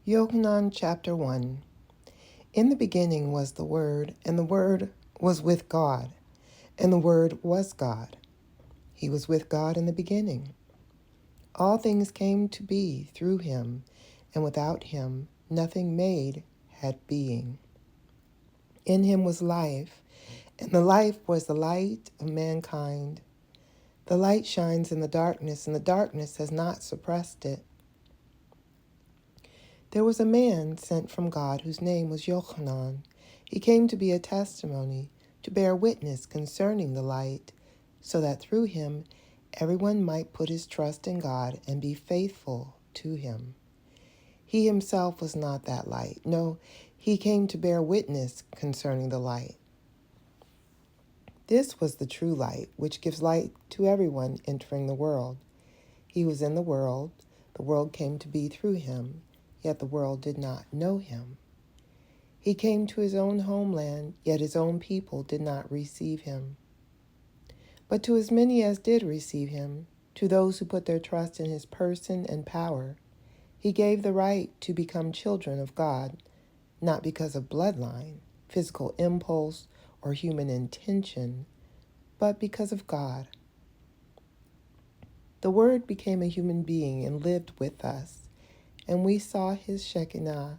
Yochanan Chapter 1. In the beginning was the Word, and the Word was with God, and the Word was God. He was with God in the beginning. All things came to be through him, and without him nothing made had being. In him was life, and the life was the light of mankind. The light shines in the darkness, and the darkness has not suppressed it. There was a man sent from God whose name was Yochanan. He came to be a testimony, to bear witness concerning the light, so that through him everyone might put his trust in God and be faithful to him. He himself was not that light. No, he came to bear witness concerning the light. This was the true light, which gives light to everyone entering the world. He was in the world came to be through him, yet the world did not know him. He came to his own homeland, yet his own people did not receive him. But to as many as did receive him, to those who put their trust in his person and power, he gave the right to become children of God, not because of bloodline, physical impulse, or human intention, but because of God. The Word became a human being and lived with us, and we saw his Shekinah,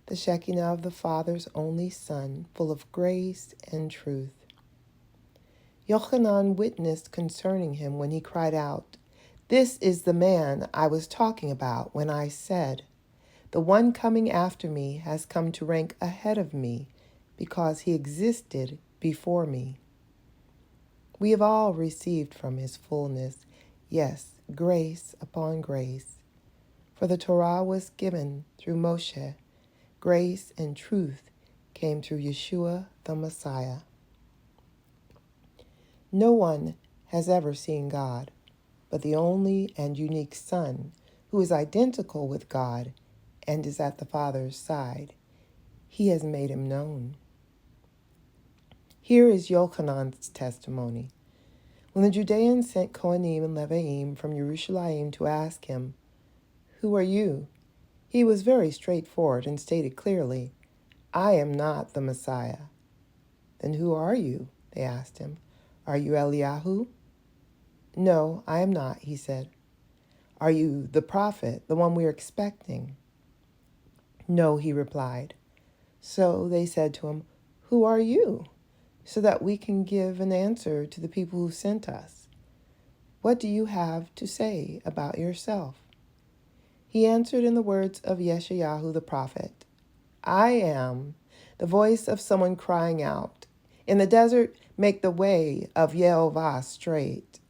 the Shekinah of the Father's only Son, full of grace and truth. Yochanan witnessed concerning him when he cried out, "This is the man I was talking about when I said, 'The one coming after me has come to rank ahead of me because he existed before me.'" We have all received from his fullness, yes, grace upon grace. For the Torah was given through Moshe. Grace and truth came through Yeshua the Messiah. No one has ever seen God, but the only and unique Son, who is identical with God and is at the Father's side. He has made him known. Here is Yochanan's testimony. When the Judeans sent Kohanim and Leviim from Jerusalem to ask him, "Who are you?" he was very straightforward and stated clearly, "I am not the Messiah." "Then who are you?" they asked him. "Are you Eliyahu?" "No, I am not," he said. "Are you the prophet, the one we are expecting?" "No," he replied. So they said to him, "Who are you? So that we can give an answer to the people who sent us. What do you have to say about yourself?" He answered in the words of Yeshayahu the prophet, "I am the voice of someone crying out, 'In the desert, make the way of Yehovah straight.'"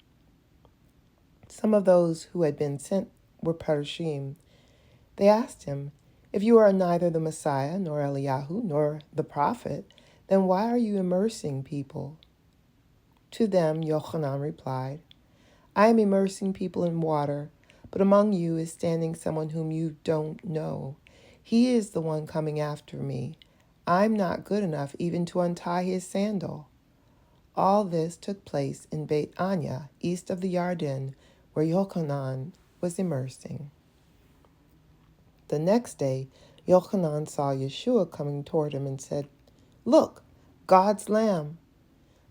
Some of those who had been sent were Parashim. They asked him, "If you are neither the Messiah, nor Eliyahu, nor the prophet, then why are you immersing people?" To them Yochanan replied, "I am immersing people in water, but among you is standing someone whom you don't know. He is the one coming after me. I'm not good enough even to untie his sandal." All this took place in Beit Anya, east of the Yarden, where Yochanan was immersing. The next day, Yochanan saw Yeshua coming toward him and said, "Look, God's Lamb,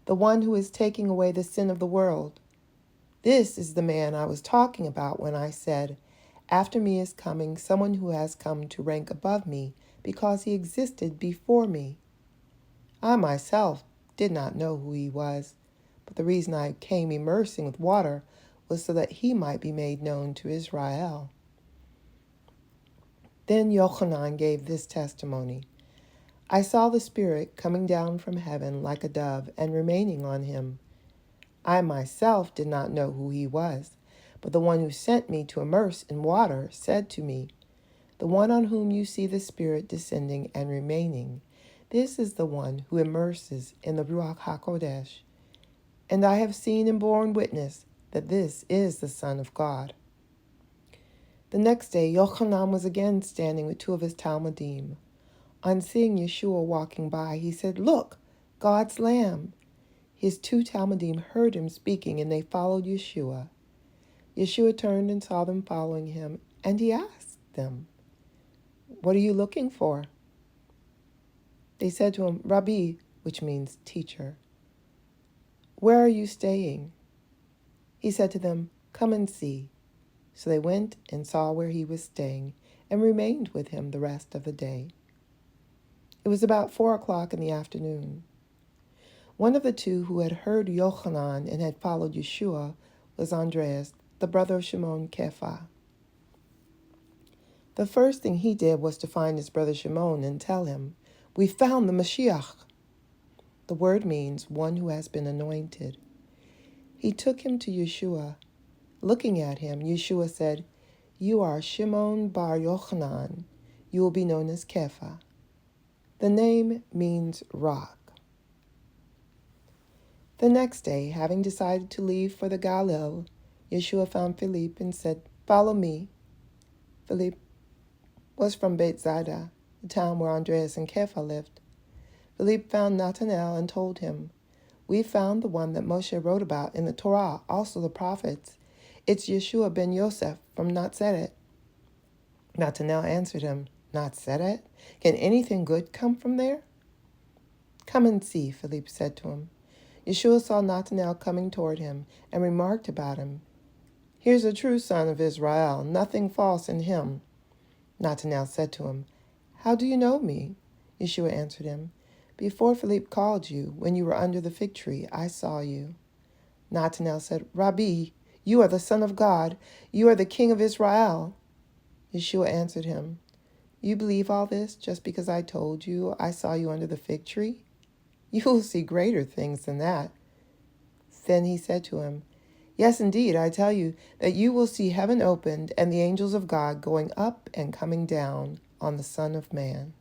the one who is taking away the sin of the world. This is the man I was talking about when I said, 'After me is coming someone who has come to rank above me because he existed before me.' I myself did not know who he was, but the reason I came immersing with water was so that he might be made known to Israel." Then Yochanan gave this testimony, "I saw the Spirit coming down from heaven like a dove and remaining on him. I myself did not know who he was, but the one who sent me to immerse in water said to me, 'The one on whom you see the Spirit descending and remaining, this is the one who immerses in the Ruach HaKodesh. And I have seen and borne witness that this is the Son of God.'" The next day, Yochanan was again standing with two of his Talmudim. On seeing Yeshua walking by, he said, "Look, God's Lamb." His two Talmudim heard him speaking, and they followed Yeshua. Yeshua turned and saw them following him, and he asked them, "What are you looking for?" They said to him, "Rabbi," which means teacher, "where are you staying?" He said to them, "Come and see." So they went and saw where he was staying and remained with him the rest of the day. It was about 4 o'clock in the afternoon. One of the two who had heard Yochanan and had followed Yeshua was Andreas, the brother of Shimon Kepha. The first thing he did was to find his brother Shimon and tell him, "We found the Mashiach." The word means one who has been anointed. He took him to Yeshua. Looking at him, Yeshua said, "You are Shimon bar Yochanan. You will be known as Kepha." The name means rock. The next day, having decided to leave for the Galil, Yeshua found Philip and said, "Follow me." Philip was from Bethsaida, the town where Andreas and Kepha lived. Philip found Nathanael and told him, "We found the one that Moshe wrote about in the Torah, also the prophets. It's Yeshua ben Yosef from Nazareth." Nathanael answered him, "Nazareth? Can anything good come from there?" "Come and see," Philip said to him. Yeshua saw Nathanael coming toward him and remarked about him, "Here's a true son of Israel, nothing false in him." Nathanael said to him, "How do you know me?" Yeshua answered him, "Before Philip called you, when you were under the fig tree, I saw you." Nathanael said, "Rabbi, you are the Son of God. You are the King of Israel." Yeshua answered him, "You believe all this just because I told you I saw you under the fig tree? You will see greater things than that." Then he said to him, "Yes, indeed, I tell you that you will see heaven opened and the angels of God going up and coming down on the Son of Man."